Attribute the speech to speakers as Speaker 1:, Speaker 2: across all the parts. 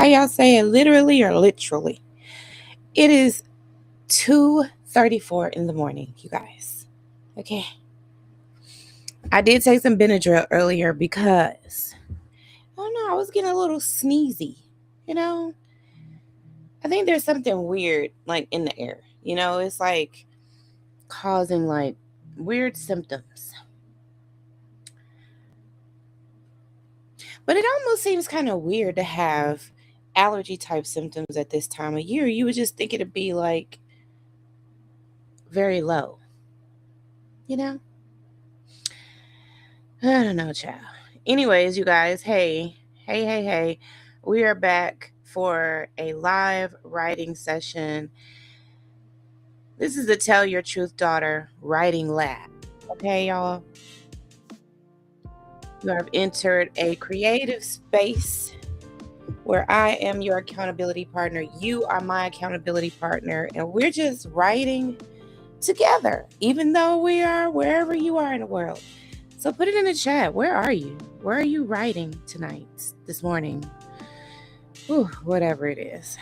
Speaker 1: How y'all say it, literally or literally? It is 2:34 in the morning, you guys. Okay. I did take some Benadryl earlier because I don't know, I was getting a little sneezy. You know, I think there's something weird like in the air. It's like causing like weird symptoms. But it almost seems kind of weird to have allergy type symptoms at this time of year. You would just think it'd be like very low, you know? I don't know, child. Anyways, you guys, hey. We are back for a live writing session. This is the Tell Your Truth Daughter Writing Lab. Okay, y'all? You have entered a creative space where I am your accountability partner. You are my accountability partner, and we're just writing together, even though we are wherever you are in the world. So put it in the chat. Where are you? Where are you writing tonight, this morning? Whew, whatever it is.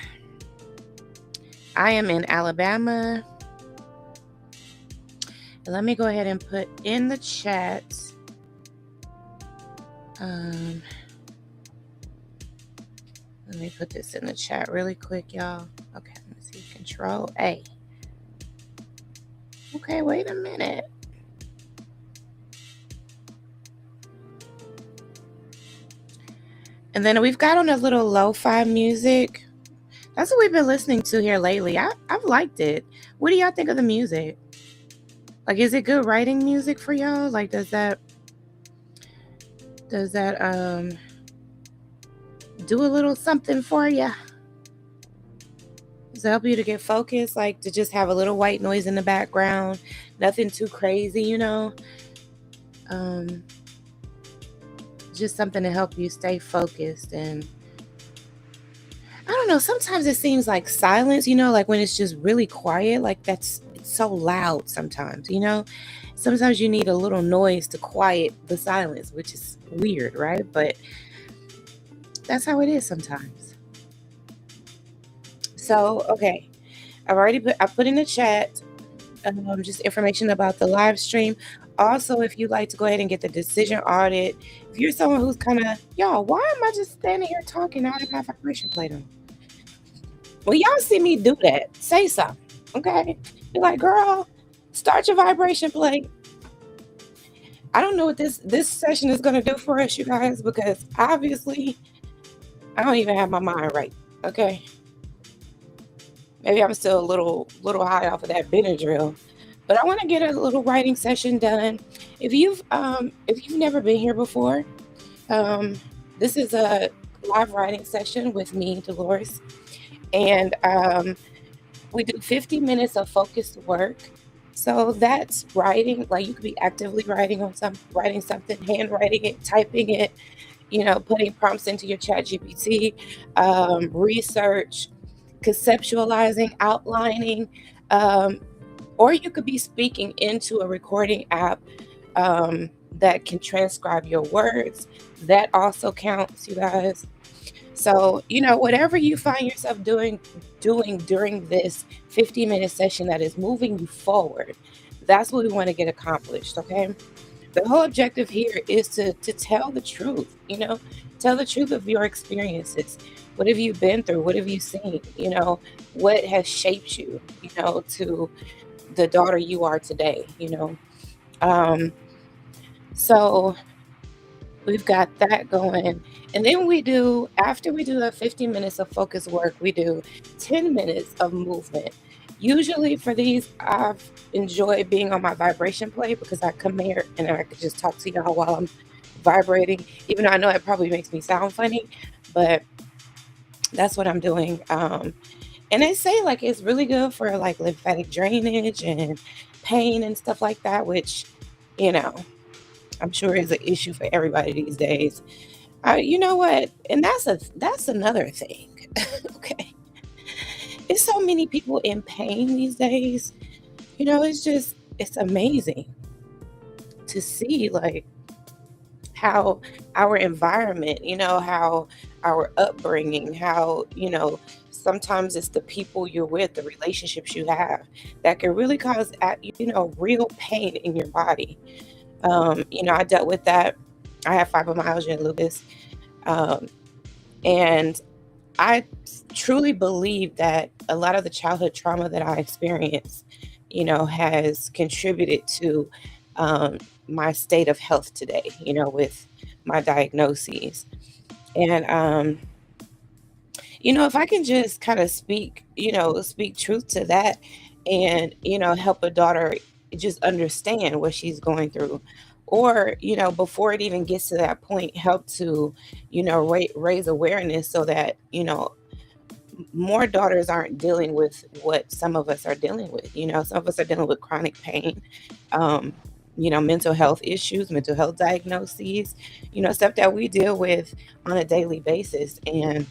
Speaker 1: I am in Alabama. And let me go ahead and put in the chat. Let me put this in the chat really quick, y'all. Okay, let me see. Control A. Okay, wait a minute. And then we've got on a little lo-fi music. That's what we've been listening to here lately. I've liked it. What do y'all think of the music? Like, is it good writing music for y'all? Like, does that do a little something for you? Does it help you to get focused? Like, to just have a little white noise in the background, nothing too crazy, just something to help you stay focused. And I don't know, sometimes it seems like silence, like when it's just really quiet, like it's so loud sometimes, sometimes you need a little noise to quiet the silence, which is weird, right? But that's how it is sometimes. So, okay, I put in the chat just information about the live stream. Also, if you'd like to go ahead and get the decision audit, if you're someone who's kind of, y'all, why am I just standing here talking out of my vibration plate on? Well, y'all see me do that. Say something, okay? Be like, girl, start your vibration plate. I don't know what this session is going to do for us, you guys, because obviously I don't even have my mind right, okay? Maybe I'm still a little high off of that Benadryl, but I want to get a little writing session done. If you've never been here before, this is a live writing session with me, Delores, and we do 50 minutes of focused work. So that's writing, like you could be actively writing something, handwriting it, typing it, putting prompts into your chat GPT, research, conceptualizing, outlining, or you could be speaking into a recording app that can transcribe your words. That also counts, you guys. So, whatever you find yourself doing during this 50-minute session that is moving you forward, that's what we want to get accomplished, okay? The whole objective here is to tell the truth, tell the truth of your experiences. What have you been through? What have you seen? What has shaped you, to the daughter you are today, So we've got that going. And then after we do the 50 minutes of focus work, we do 10 minutes of movement. Usually for these, I've enjoyed being on my vibration plate because I come here and I could just talk to y'all while I'm vibrating, even though I know it probably makes me sound funny, but that's what I'm doing. And they say like it's really good for like lymphatic drainage and pain and stuff like that, which, I'm sure is an issue for everybody these days. You know what? And that's another thing. Okay. There's so many people in pain these days. It's amazing to see like how our environment, how our upbringing, how, sometimes it's the people you're with, the relationships you have that can really cause, real pain in your body. I dealt with that. I have fibromyalgia and lupus. Um, and I truly believe that a lot of the childhood trauma that I experienced, has contributed to my state of health today, with my diagnoses. And, if I can just kind of speak truth to that and, help a daughter just understand what she's going through. Or, before it even gets to that point, help to, raise awareness so that, more daughters aren't dealing with what some of us are dealing with. Some of us are dealing with chronic pain, um, mental health issues, mental health diagnoses, stuff that we deal with on a daily basis. And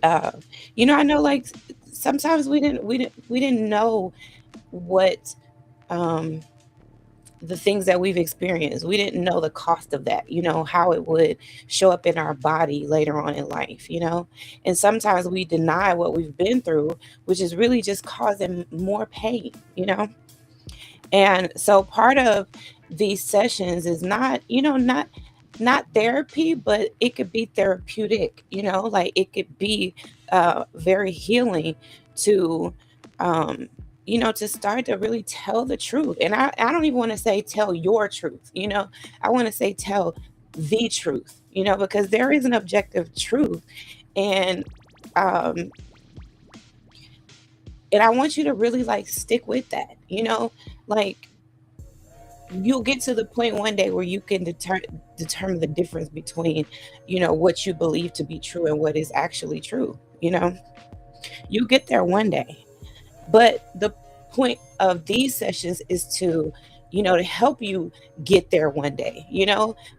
Speaker 1: uh, I know, like, sometimes we didn't know what um the things that we've experienced. We didn't know the cost of that, how it would show up in our body later on in life. And sometimes we deny what we've been through, which is really just causing more pain. And so part of these sessions is not therapy, but it could be therapeutic. Like, it could be very healing to um to start to really tell the truth. And I don't even want to say tell your truth. I want to say tell the truth, because there is an objective truth. And um and I want you to really, like, stick with that. Like, you'll get to the point one day where you can determine the difference between, what you believe to be true and what is actually true. You'll get there one day. But the point of these sessions is to help you get there one day.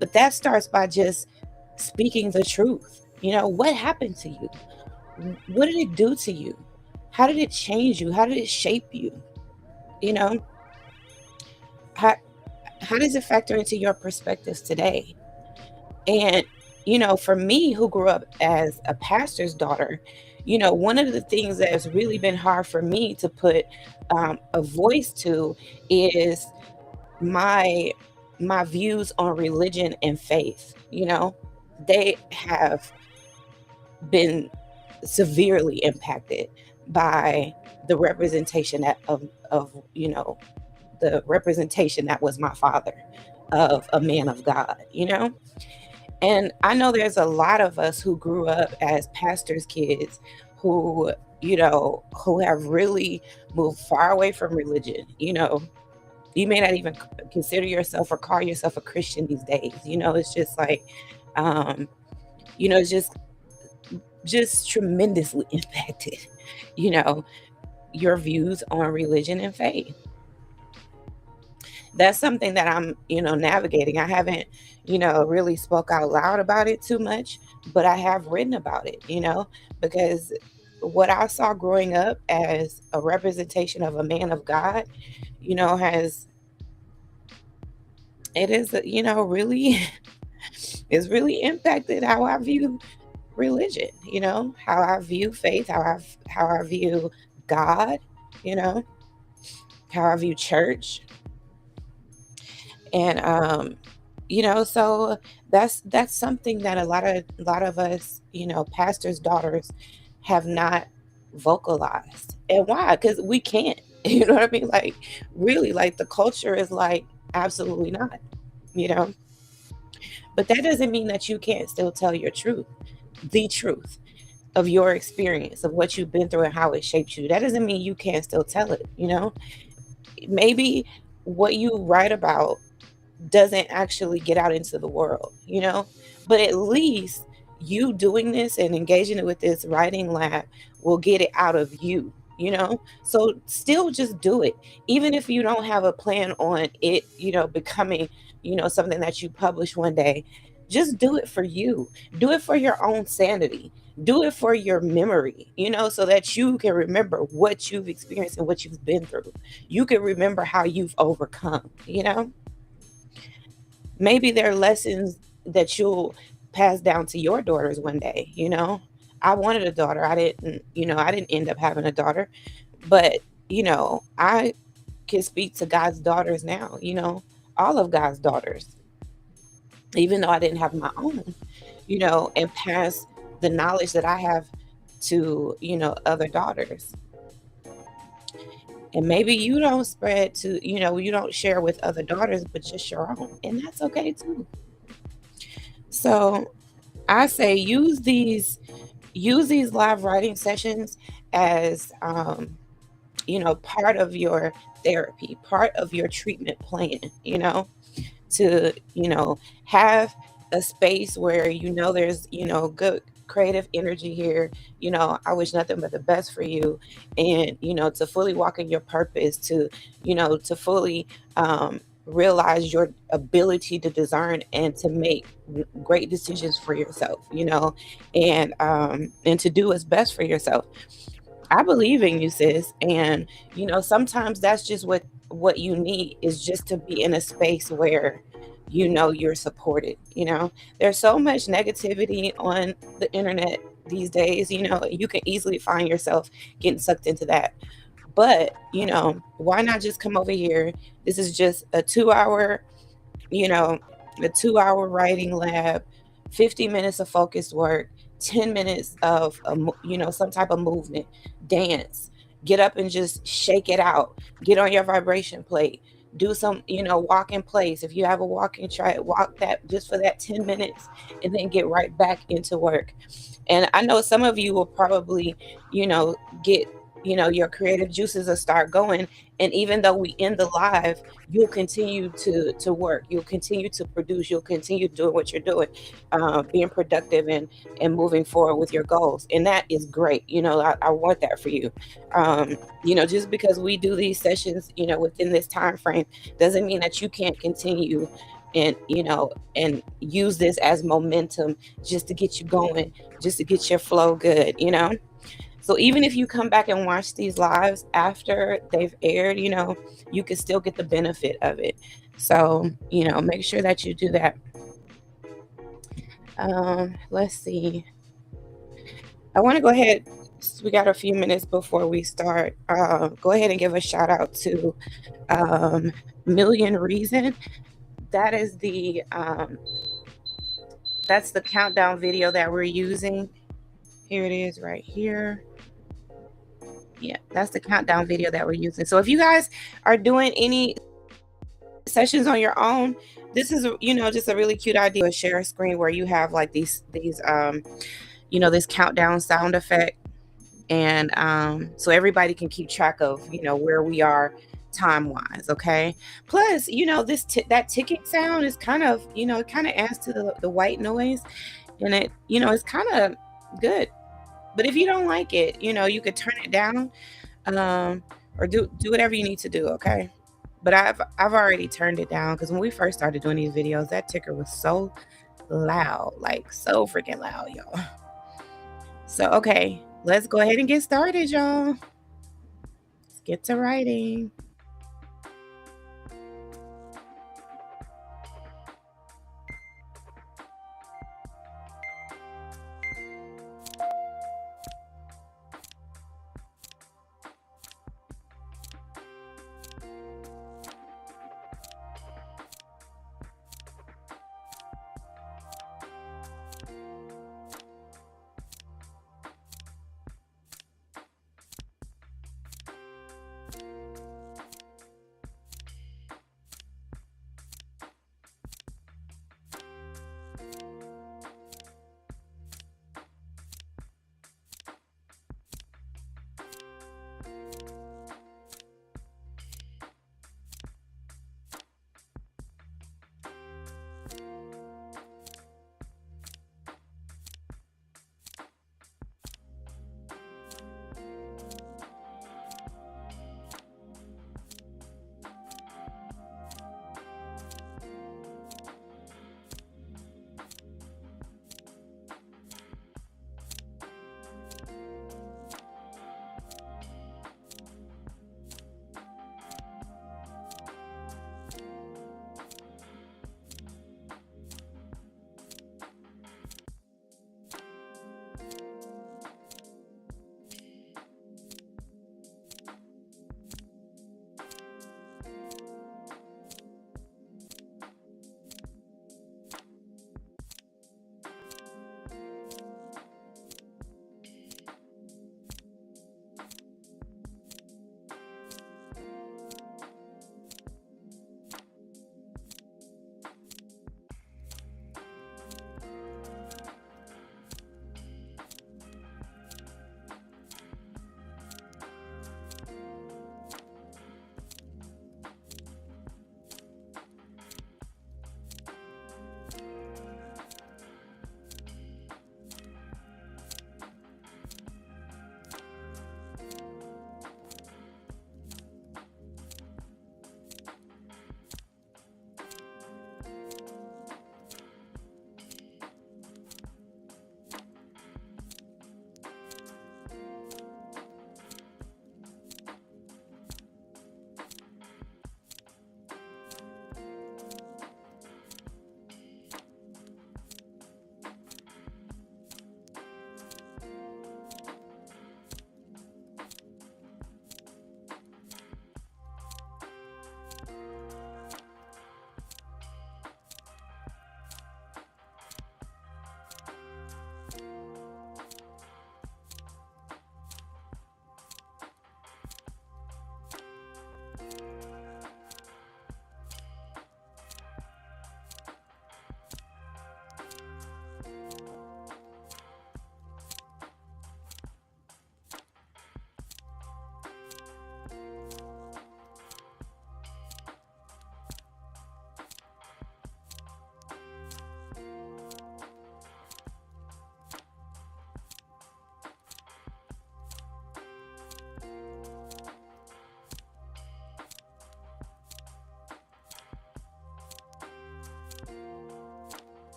Speaker 1: But that starts by just speaking the truth. What happened to you? What did it do to you? How did it change you? How did it shape you? You know, how how does it factor into your perspectives today? And, for me, who grew up as a pastor's daughter, one of the things that has really been hard for me to put a voice to is my my views on religion and faith. They have been severely impacted by the representation of the representation that was my father, of a man of God. And I know there's a lot of us who grew up as pastors' kids who have really moved far away from religion. You may not even consider yourself or call yourself a Christian these days. It's just like, um, it's just tremendously impacted, you know, your views on religion and faith. That's something that I'm navigating. I haven't really spoke out loud about it too much, but I have written about it, because what I saw growing up as a representation of a man of God, has it is really it's really impacted how I view religion, how I view faith, how I view God, you know, how I view church. And so that's something that a lot of us, pastors' daughters have not vocalized. And why? Because we can't. You know what I mean? Like, really, like, the culture is like, absolutely not, you know. But that doesn't mean that you can't still tell your truth, the truth of your experience, of what you've been through and how it shaped you. That doesn't mean you can't still tell it. Maybe what you write about doesn't actually get out into the world. But at least you doing this and engaging with this writing lab will get it out of you. So still just do it. Even if you don't have a plan on it, becoming, something that you publish one day, just do it for you. Do it for your own sanity. Do it for your memory, so that you can remember what you've experienced and what you've been through. You can remember how you've overcome. Maybe there are lessons that you'll pass down to your daughters one day, I wanted a daughter. I didn't end up having a daughter, but I can speak to God's daughters now, all of God's daughters, even though I didn't have my own, and pass the knowledge that I have to, other daughters. And maybe you don't spread to, you don't share with other daughters, but just your own. And that's okay too. So I say use these live writing sessions as part of your therapy, part of your treatment plan, to have a space where there's good creative energy here. I wish nothing but the best for you, and to fully walk in your purpose, to fully realize your ability to discern and to make great decisions for yourself, and to do what's best for yourself. I believe in you, sis. And sometimes that's just what you need, is just to be in a space where you're supported. There's so much negativity on the internet these days. You can easily find yourself getting sucked into that. But why not just come over here? This is just you know, a 2 hour writing lab, 50 minutes of focused work, 10 minutes of, some type of movement, dance, get up and just shake it out, get on your vibration plate, do some, walk in place. If you have a walking, try it, walk that just for that 10 minutes, and then get right back into work. And I know some of you will probably, get, your creative juices will start going. And even though we end the live, you'll continue to work, you'll continue to produce, you'll continue doing what you're doing, being productive and moving forward with your goals. And that is great. I want that for you. Just because we do these sessions, within this time frame, doesn't mean that you can't continue and use this as momentum, just to get you going, just to get your flow good. So even if you come back and watch these lives after they've aired, you can still get the benefit of it. So, make sure that you do that. Let's see. I want to go ahead. We got a few minutes before we start. Go ahead and give a shout out to Million Reason. That is that's the countdown video that we're using. Here it is right here. Yeah, that's the countdown video that we're using. So if you guys are doing any sessions on your own, this is just a really cute idea. Share a screen where you have like these this countdown sound effect, and so everybody can keep track of where we are time wise. Okay, plus that ticking sound is kind of it kind of adds to the white noise, and it's kind of good. But if you don't like it, you could turn it down, or do whatever you need to do. Okay, but I've already turned it down, because when we first started doing these videos, that ticker was so loud, like so freaking loud, y'all. So okay, let's go ahead and get started, y'all. Let's get to writing.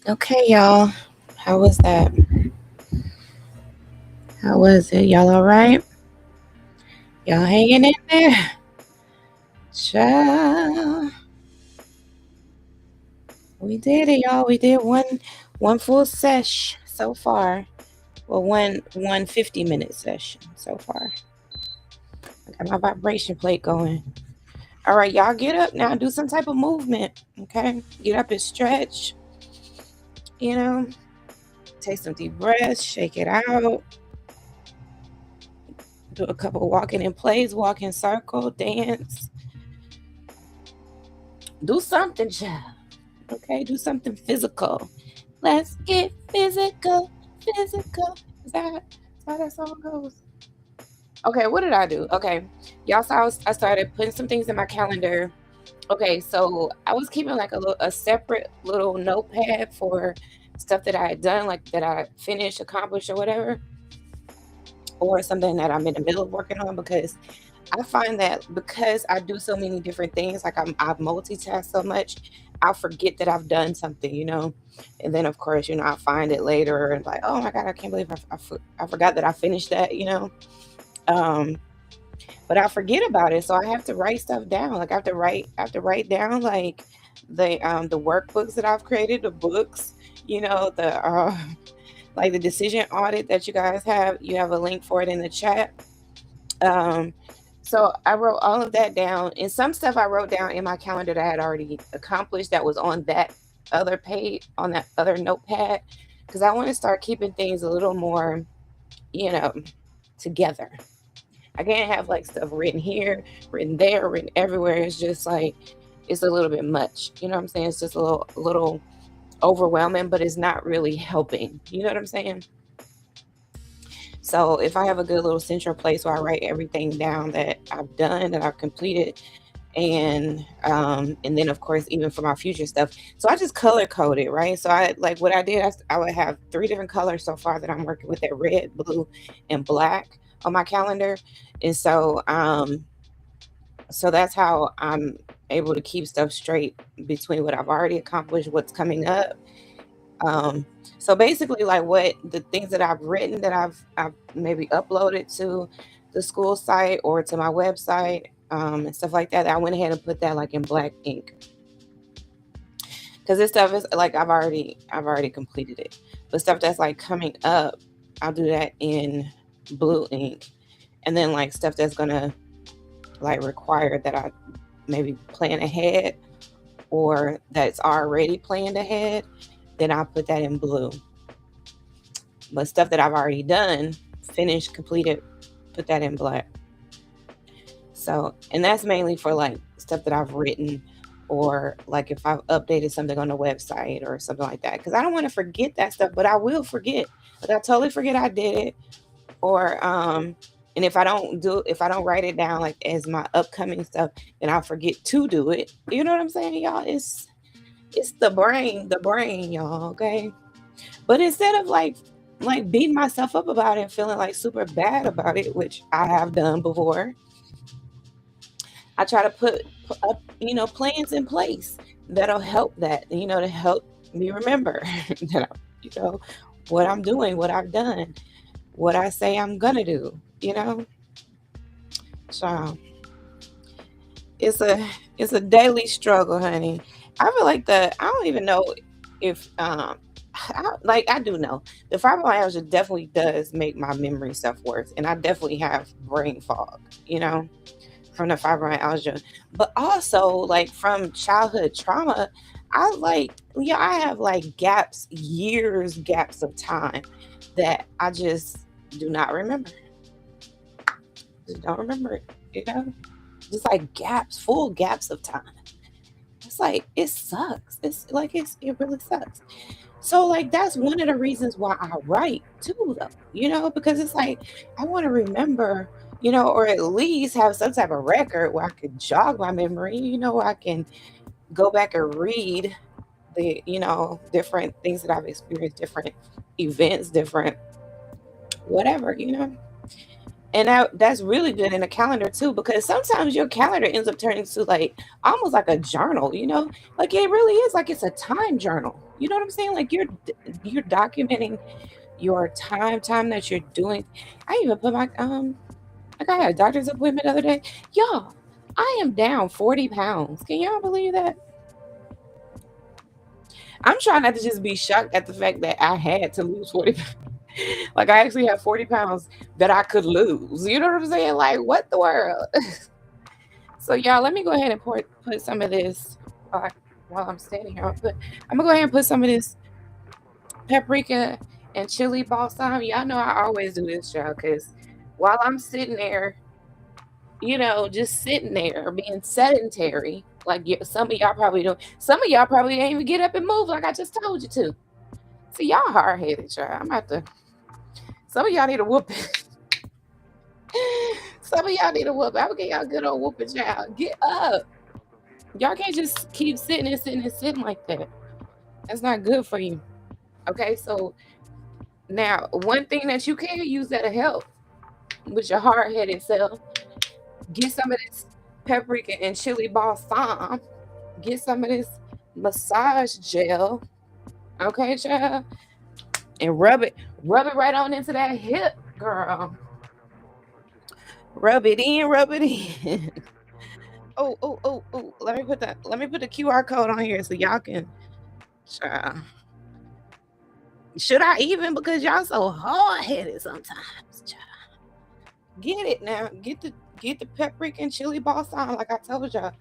Speaker 1: Okay, y'all. How was that? How was it? Y'all all right? Y'all hanging in there? Child. We did it, y'all. We did one full sesh so far. Well, one 50-minute session so far. I got my vibration plate going. All right, y'all get up now. Do some type of movement. Okay? Get up and stretch. You know, take some deep breaths, shake it out. Do a couple walking in place, walk in circle, dance. Do something, child. Okay, do something physical. Let's get physical, physical. Is that how that song goes? Okay, what did I do? Okay, y'all saw I started putting some things in my calendar. Okay, so I was keeping like a separate little notepad for stuff that I had done, like that I finished, accomplished, or whatever, or something that I'm in the middle of working on, because I find that because I do so many different things, like I multitask so much, I'll forget that I've done something, and then of course, I find it later and like, oh my god, I can't believe I forgot that I finished that. Um, but I forget about it, so I have to write stuff down. Like I have to write down like the workbooks that I've created, the books, the like the decision audit that you guys have. You have a link for it in the chat. Um, so I wrote all of that down, and some stuff I wrote down in my calendar that I had already accomplished that was on that other page, on that other notepad, because I want to start keeping things a little more, you know, together. I can't have like stuff written here, written there, written everywhere. It's just like it's a little bit much. You know what I'm saying? It's just a little overwhelming, but it's not really helping. You know what I'm saying? So if I have a good little central place where I write everything down that I've done, that I've completed, and then of course even for my future stuff. So I just color coded, right? So I like what I did. I would have 3 different colors so far that I'm working with: that red, blue, and black on my calendar, and so that's how I'm able to keep stuff straight between what I've already accomplished, what's coming up. Um, so basically, like what the things that I've written that I've maybe uploaded to the school site or to my website, and stuff like that. I went ahead and put that like in black ink, because this stuff is like I've already completed it. But stuff that's like coming up, I'll do that in blue ink, and then like stuff that's gonna like require that I maybe plan ahead, or that's already planned ahead, then I'll put that in blue. But stuff that I've already done, finished, completed, put that in black. So, and that's mainly for like stuff that I've written, or like if I've updated something on the website or something like that. Because I don't want to forget that stuff, but I will forget. Like I totally forget I did it, or and if I don't write it down like as my upcoming stuff, then I'll forget to do it. You know what I'm saying, y'all? It's the brain, y'all. Okay, but instead of like beating myself up about it and feeling like super bad about it, which I have done before, I try to put up, plans in place that'll help that, to help me remember that you know what I'm doing, what I've done, what I say I'm gonna do. So it's a it's a daily struggle, honey. I feel like I don't even know if I do know the fibromyalgia definitely does make my memory stuff worse, and I definitely have brain fog, from the fibromyalgia, but also like from childhood trauma. I have like gaps of time that I just do not remember. Just don't remember it, just like full gaps of time. It's like it sucks. It really sucks. So like that's one of the reasons why I write too, though. Because it's like I want to remember, or at least have some type of record where I could jog my memory, where I can go back and read different things that I've experienced, different events, different whatever. And that's really good in a calendar too, because sometimes your calendar ends up turning to like almost like a journal, like it really is like it's a time journal. You know what I'm saying? Like you're documenting your time that you're doing. I even put my like I had a doctor's appointment the other day. Y'all, I am down 40 pounds. Can y'all believe that? I'm trying not to just be shocked at the fact that I had to lose 40 pounds. Like I actually have 40 pounds that I could lose. You know what I'm saying? Like what the world? So y'all, let me go ahead and put some of this while I'm standing here. I'm gonna go ahead and put some of this paprika and chili balsam. Y'all know I always do this, y'all, because while I'm sitting there, just sitting there being sedentary, like some of y'all probably don't. Some of y'all probably ain't even get up and move like I just told you to. See, y'all hard headed, y'all. I'm about to. Some of y'all need a whooping. Some of y'all need a whooping. I'm gonna get y'all good old whooping, child. Get up. Y'all can't just keep sitting and sitting and sitting like that. That's not good for you. Okay, so now one thing that you can use that'll help with your hard-headed self, get some of this paprika and chili balsam. Get some of this massage gel. Okay, child. And rub it right on into that hip, girl. Rub it in, rub it in. Oh. Let me put the QR code on here so y'all can child. Should I even? Because y'all so hard-headed sometimes, child. Get it now. Get the paprika and chili balsam like I told y'all.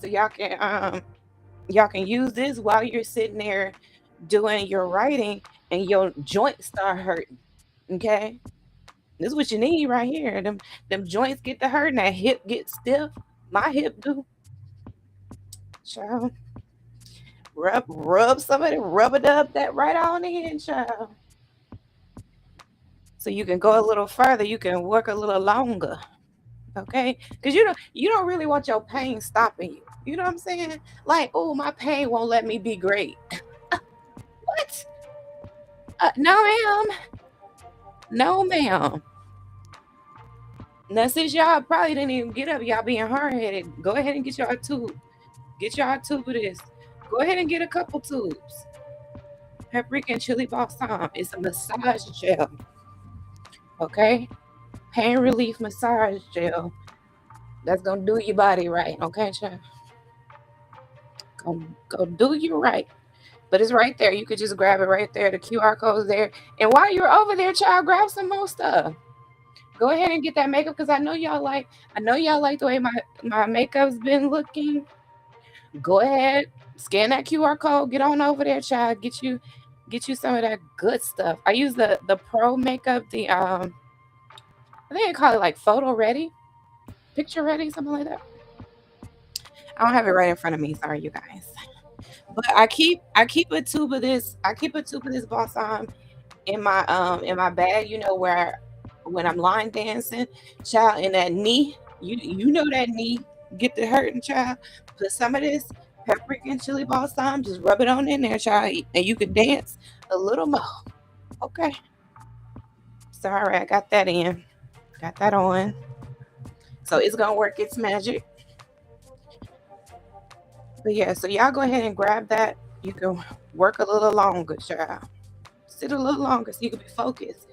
Speaker 1: So y'all can use this while you're sitting there doing your writing and your joints start hurting. Okay? This is what you need right here. Them joints get to hurting, that hip gets stiff. My hip do. Child. Rub somebody, rub it up that right on in, child. So you can go a little further, you can work a little longer. Okay? Because you don't really want your pain stopping you. You know what I'm saying? Like, oh, my pain won't let me be great. What? No, ma'am. No, ma'am. Now, since y'all probably didn't even get up, y'all being hard-headed, go ahead and get y'all a tube. Get y'all a tube of this. Go ahead and get a couple tubes. Paprika and chili balsam. It's a massage gel. Okay? Pain relief massage gel. That's going to do your body right. Okay, child? Go do you right. But it's right there. You could just grab it right there. The QR code's there. And while you're over there, child, grab some more stuff. Go ahead and get that makeup because I know y'all like the way my makeup's been looking. Go ahead, scan that QR code, get on over there, child. Get you some of that good stuff. I use the pro makeup, I think they call it like photo ready, picture ready, something like that. I don't have it right in front of me, sorry you guys. But I keep a tube of this. I keep a tube of this balsam in my bag, where when I'm line dancing, child, in that knee, you know that knee get to hurting, child. Put some of this paprika and chili balsam, just rub it on in there, child, and you can dance a little more. Okay. Sorry, I got that in. Got that on. So it's gonna work its magic. But yeah, so y'all go ahead and grab that. You can work a little longer, child. Sit a little longer so you can be focused.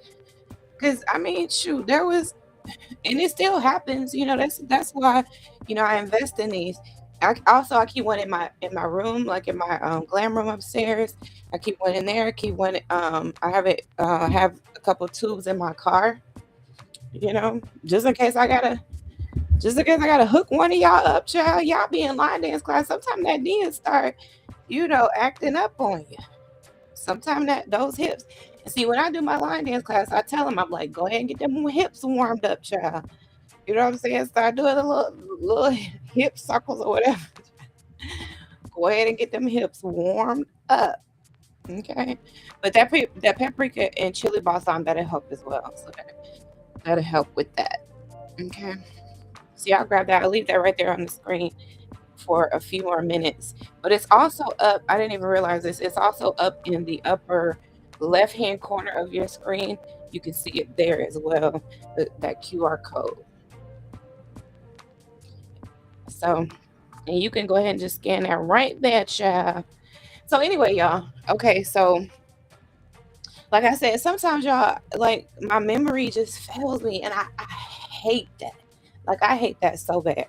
Speaker 1: Cause I mean, shoot, there was, and it still happens. That's why, I invest in these. I keep one in my room, like in my glam room upstairs. I keep one in there. I keep one. I have a couple tubes in my car. Just in case I gotta hook one of y'all up, child. Y'all be in line dance class. Sometimes that knee start, acting up on you. Sometimes those hips. And see, when I do my line dance class, I tell them, I'm like, go ahead and get them hips warmed up, child. You know what I'm saying? Start doing a little hip circles or whatever. Go ahead and get them hips warmed up. Okay. But that paprika and chili balsam, that'll help as well. So that'll help with that. Okay. So y'all grab that. I'll leave that right there on the screen for a few more minutes. But it's also up. I didn't even realize this. It's also up in the upper left-hand corner of your screen. You can see it there as well, that QR code. So, and you can go ahead and just scan that right there, child. So anyway, y'all. Okay, so like I said, sometimes y'all like my memory just fails me, and I hate that. Like I hate that so bad.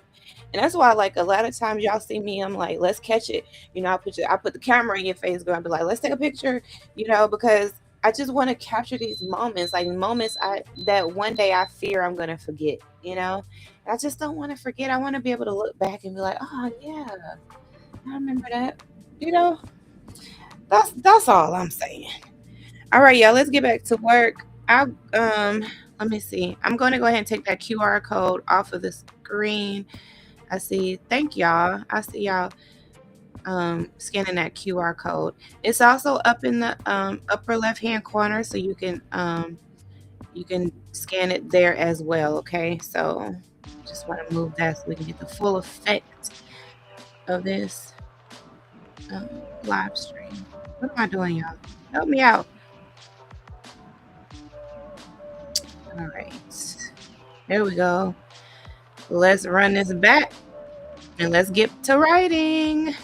Speaker 1: And that's why, like, a lot of times y'all see me, I'm like, let's catch it. I put the camera in your face, going to be like, let's take a picture, because I just want to capture these moments, like moments that one day I fear I'm gonna forget. I just don't want to forget. I want to be able to look back and be like, oh yeah, I remember that. You know, that's all I'm saying. All right, y'all, let's get back to work. Let me see. I'm going to go ahead and take that QR code off of the screen. I see. Thank y'all. I see y'all scanning that QR code. It's also up in the upper left-hand corner, so you can scan it there as well. Okay, so just want to move that so we can get the full effect of this live stream. What am I doing, y'all? Help me out. All right. There we go. Let's run this back and let's get to writing.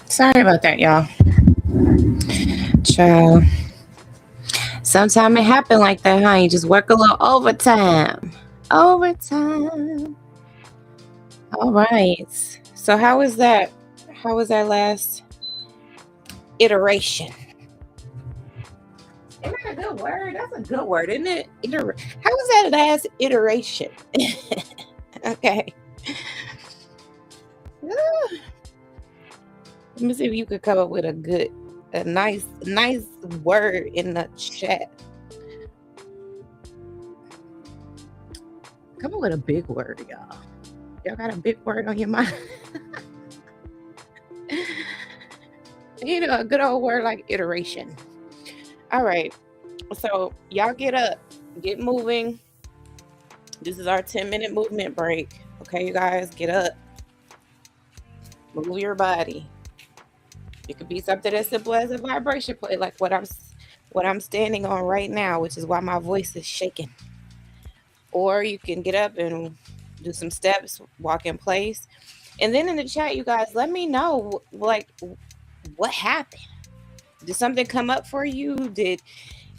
Speaker 1: Sorry about that, y'all. Child. Sometimes it happen like that, huh? You just work a little overtime. Overtime. All right. So how was that? How was that last iteration? Isn't that a good word? That's a good word, isn't it? How was that last iteration? Okay. Let me see if you could come up with a nice word in the chat. Come up with a big word, y'all. Y'all got a big word on your mind? You know, a good old word like iteration. All right. So y'all get up, get moving. This is our 10-minute movement break. Okay, you guys, get up. Move your body. It could be something as simple as a vibration plate, like what I'm standing on right now, which is why my voice is shaking. Or you can get up and do some steps, walk in place. And then in the chat, you guys, let me know, like, what happened? Did something come up for you? Did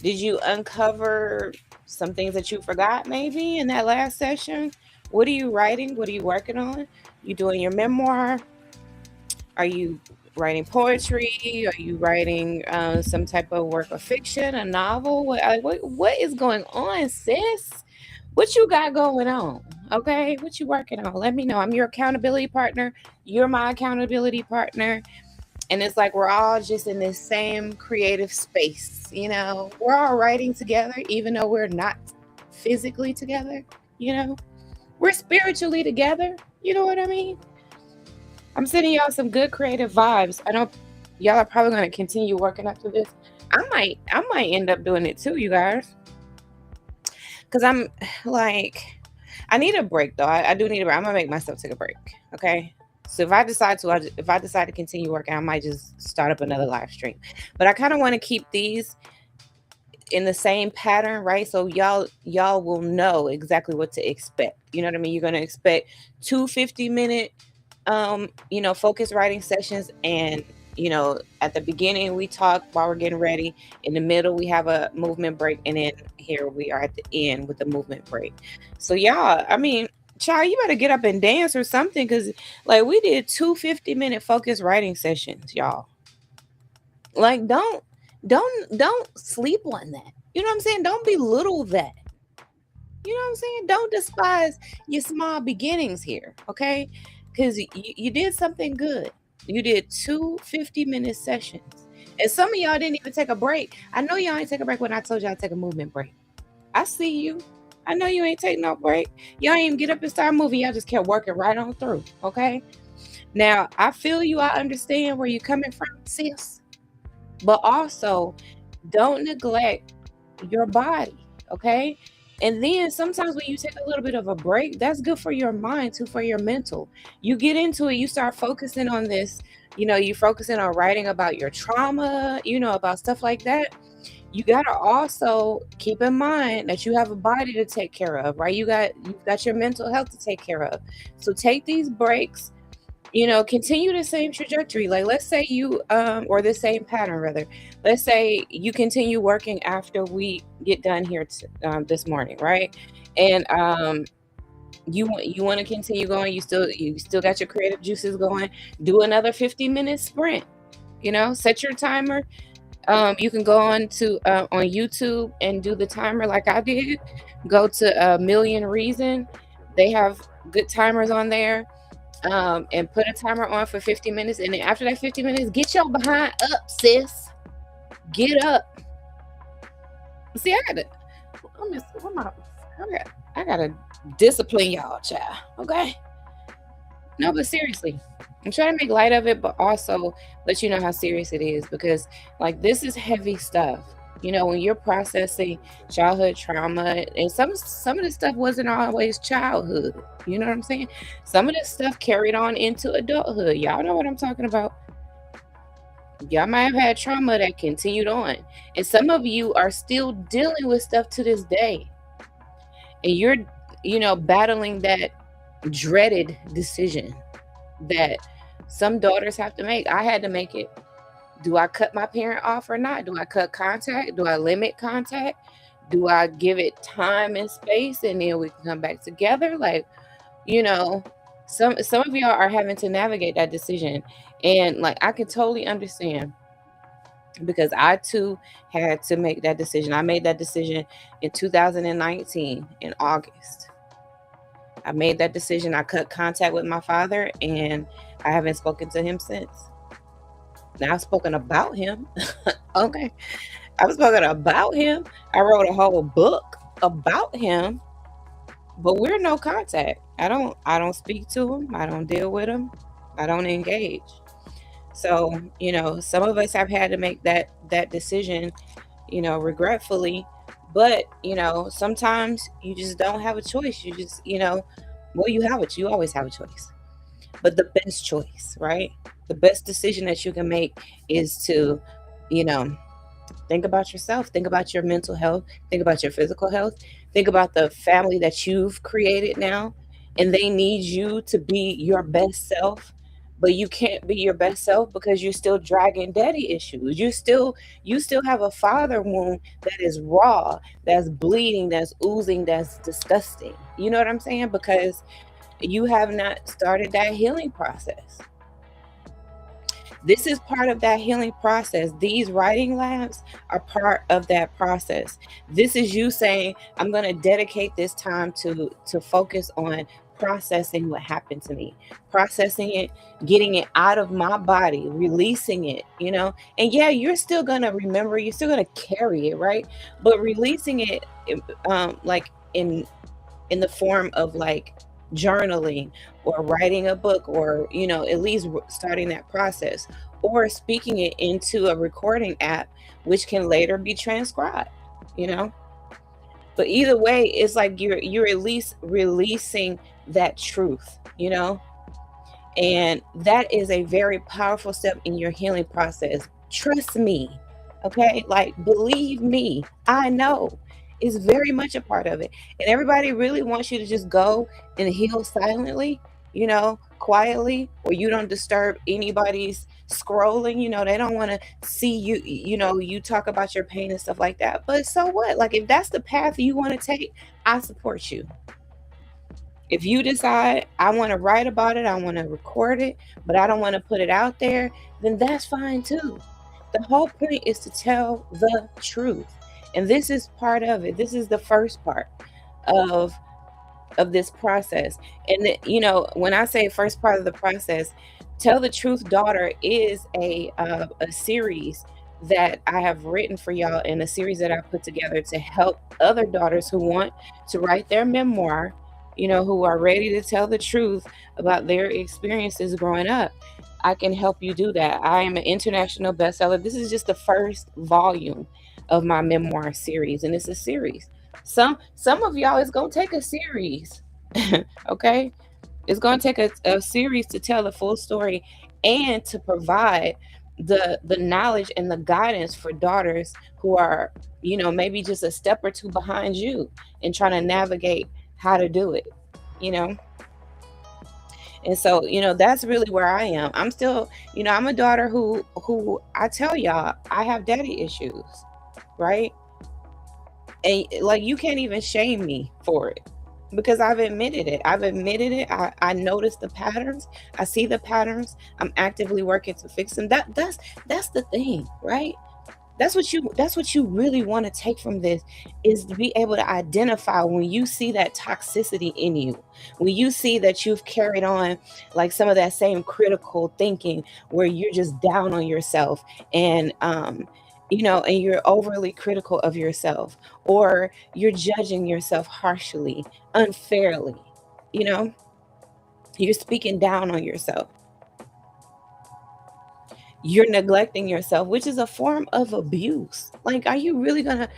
Speaker 1: you uncover some things that you forgot maybe in that last session? What are you writing? What are you working on? You doing your memoir? Are you writing poetry? Are you writing some type of work of fiction, a novel? What is going on, sis? What you got going on? Okay, what you working on? Let me know. I'm your accountability partner. You're my accountability partner. And it's like we're all just in this same creative space, you know. We're all writing together, even though we're not physically together, you know. We're spiritually together, you know what I mean? I'm sending y'all some good creative vibes. I know y'all are probably going to continue working after this. I might end up doing it too, you guys. Because I'm like, I need a break though. I do need a break. I'm gonna make myself take a break. Okay. So if I decide to continue working, I might just start up another live stream. But I kind of want to keep these in the same pattern, right? So y'all will know exactly what to expect. You know what I mean? You're gonna expect 2 50-minute focus writing sessions, and at the beginning we talk while we're getting ready. In the middle we have a movement break, and then here we are at the end with the movement break. So y'all, I mean, child, you better get up and dance or something, because like we did 2 50-minute focus writing sessions, y'all. Like don't sleep on that. You know what I'm saying? Don't belittle that. You know what I'm saying? Don't despise your small beginnings here, okay? Because you did something good. You did 2 50-minute sessions. And some of y'all didn't even take a break. I know y'all ain't take a break when I told y'all to take a movement break. I see you. I know you ain't take no break. Y'all ain't even get up and start moving. Y'all just kept working right on through, okay? Now, I feel you. I understand where you're coming from, sis. But also, don't neglect your body, okay? And then sometimes when you take a little bit of a break, that's good for your mind too, for your mental. You get into it, you start focusing on this, you're focusing on writing about your trauma, about stuff like that. You got to also keep in mind that you have a body to take care of, right? You've got your mental health to take care of. So take these breaks, continue the same trajectory. Like, let's say you, or the same pattern rather. Let's say you continue working after we get done here this morning, right? And you want to continue going. You still got your creative juices going. Do another 50-minute sprint. Set your timer. You can go on YouTube and do the timer like I did. Go to A Million Reason. They have good timers on there. And put a timer on for 50 minutes. And then after that 50 minutes, get your behind up, sis. Get up. See, I gotta discipline y'all, child. Okay? No, but seriously, I'm trying to make light of it, but also let you know how serious it is, because like this is heavy stuff. When you're processing childhood trauma, and some of this stuff wasn't always childhood. You know what I'm saying? Some of this stuff carried on into adulthood. Y'all know what I'm talking about. Y'all might have had trauma that continued on. And some of you are still dealing with stuff to this day. And you're, battling that dreaded decision that Some daughters have to make. I had to make it. Do I cut my parent off or not? Do I cut contact? Do I limit contact? Do I give it time and space and then we can come back together? Like, you know, some of y'all are having to navigate that decision. And like I can totally understand because I too had to make that decision. I made that decision in 2019 in August. I made that decision. I cut contact with my father and I haven't spoken to him since. Now I've spoken about him. Okay. I've spoken about him. I wrote a whole book about him, but we're no contact. I don't speak to him. I don't deal with him. I don't engage. So, some of us have had to make that decision, regretfully, but sometimes you just don't have a choice. You just, well, you always have a choice. But the best choice, right? The best decision that you can make is to, you know, think about yourself, think about your mental health, think about your physical health, think about the family that you've created now, and they need you to be your best self. But you can't be your best self because you're still dragging daddy issues. You still have a father wound that is raw, that's bleeding, that's oozing, that's disgusting. You know what I'm saying? Because you have not started that healing process. This is part of that healing process. These writing labs are part of that process. This is you saying, I'm going to dedicate this time to focus on processing what happened to me, processing it, getting it out of my body, releasing it. And yeah, you're still going to remember, you're still going to carry it, right? But releasing it, like in the form of like journaling or writing a book or at least starting that process or speaking it into a recording app which can later be transcribed you know but either way it's like you're at least releasing that truth. And that is a very powerful step in your healing process. Trust me. Okay? Like, believe me. I know. It's very much a part of it. And everybody really wants you to just go and heal silently, quietly, where you don't disturb anybody's scrolling. They don't want to see you talk about your pain and stuff like that. But so what? Like, if that's the path you want to take, I support you. If you decide I want to write about it, I want to record it, but I don't want to put it out there, then that's fine too. The whole point is to tell the truth. And this is part of it. This is the first part of this process. And when I say first part of the process, Tell the Truth Daughter is a series that I have written for y'all, and a series that I put together to help other daughters who want to write their memoir, who are ready to tell the truth about their experiences growing up. I can help you do that. I am an international bestseller. This is just the first volume of my memoir series, and it's a series. Some of y'all, it's gonna take a series. Okay, it's gonna take a series to tell the full story and to provide the knowledge and the guidance for daughters who are maybe just a step or two behind you and trying to navigate how to do it you know and so that's really where I am. I'm still, I'm a daughter who I tell y'all I have daddy issues, right? And like, you can't even shame me for it because I've admitted it. I notice the patterns. I see the patterns. I'm actively working to fix them. That's the thing, right? That's what you really want to take from this, is to be able to identify when you see that toxicity in you, when you see that you've carried on like some of that same critical thinking where you're just down on yourself and and you're overly critical of yourself, or you're judging yourself harshly, unfairly, you know, you're speaking down on yourself. You're neglecting yourself, which is a form of abuse. Like, are you really going to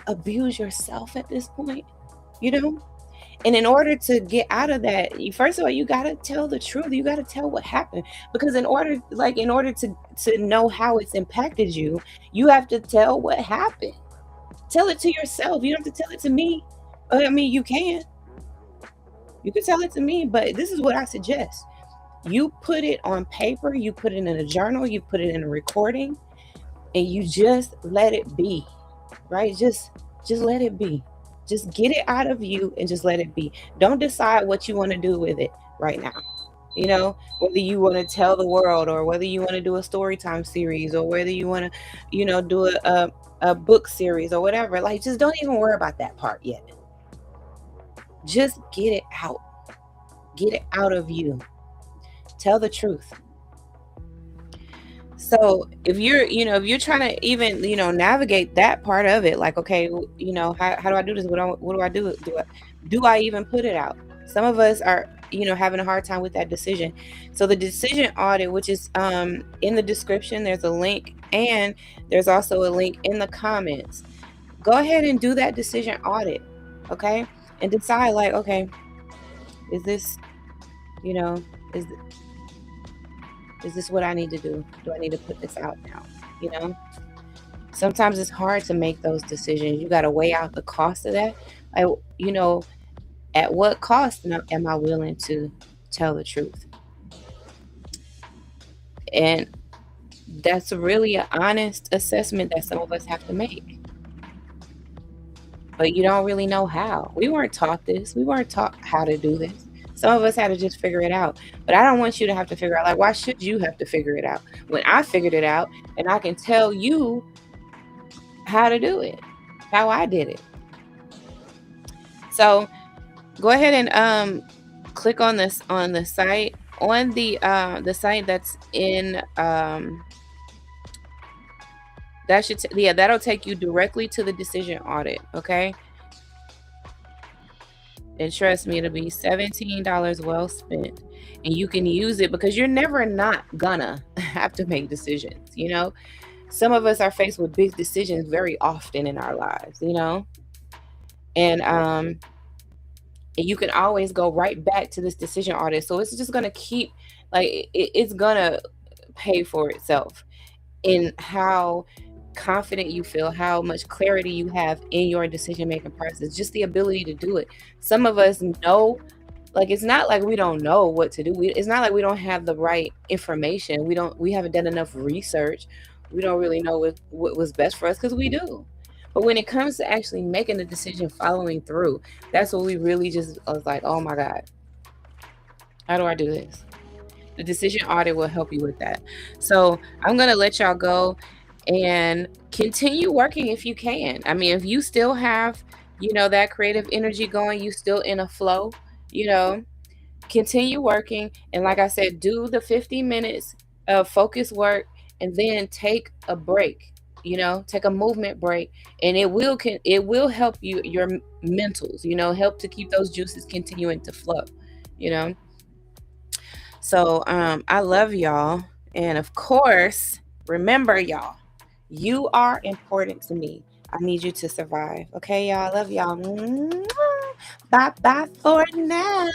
Speaker 1: abuse yourself at this point? You know? And in order to get out of that, first of all, you got to tell the truth. You got to tell what happened. Because in order to know how it's impacted you, you have to tell what happened. Tell it to yourself. You don't have to tell it to me. I mean, you can. You can tell it to me, but this is what I suggest. You put it on paper, you put it in a journal, you put it in a recording, and you just let it be, right? Just let it be. Just get it out of you and just let it be. Don't decide what you want to do with it right now. You know, whether you want to tell the world, or whether you want to do a story time series, or whether you want to, do a book series or whatever. Like, just don't even worry about that part yet. Just get it out. Get it out of you. Tell the truth. So if you're trying to even, navigate that part of it, like, okay, how do I do this? What do I do? Do I even put it out? Some of us are, having a hard time with that decision. So the decision audit, which is in the description, there's a link, and there's also a link in the comments. Go ahead and do that decision audit, okay? And decide, like, okay, is this, you know, is is this what I need to do? Do I need to put this out now? You know, sometimes it's hard to make those decisions. You got to weigh out the cost of that. I, you know, at what cost am I willing to tell the truth? And that's really an honest assessment that some of us have to make. But you don't really know how. We weren't taught this. We weren't taught how to do this. Some of us had to just figure it out. But I don't want you to have to figure out, like, why should you have to figure it out when I figured it out and I can tell you how to do it, how I did it. So go ahead and click on this on the site, on the site that's in that'll take you directly to the decision audit, okay? And trust me, it'll be $17 well spent. And you can use it because you're never not gonna have to make decisions, Some of us are faced with big decisions very often in our lives, and you can always go right back to this decision audit. So it's just gonna keep, like, it's gonna pay for itself in how confident you feel, how much clarity you have in your decision making process, just the ability to do it. Some of us know, like, it's not like we don't know what to do. It's not like we don't have the right information. We haven't done enough research. We don't really know what was best for us, because we do. But when it comes to actually making a decision, following through, that's what we really just was like, oh my God, how do I do this? The decision audit will help you with that. So I'm going to let y'all go and continue working if you can. I mean, if you still have, that creative energy going, you still in a flow, continue working. And like I said, do the 50 minutes of focus work, and then take a break, take a movement break, and it will help you, your mentals, help to keep those juices continuing to flow, So I love y'all. And of course, remember, y'all, you are important to me. I need you to survive. Okay, y'all? I love y'all. Bye bye for now.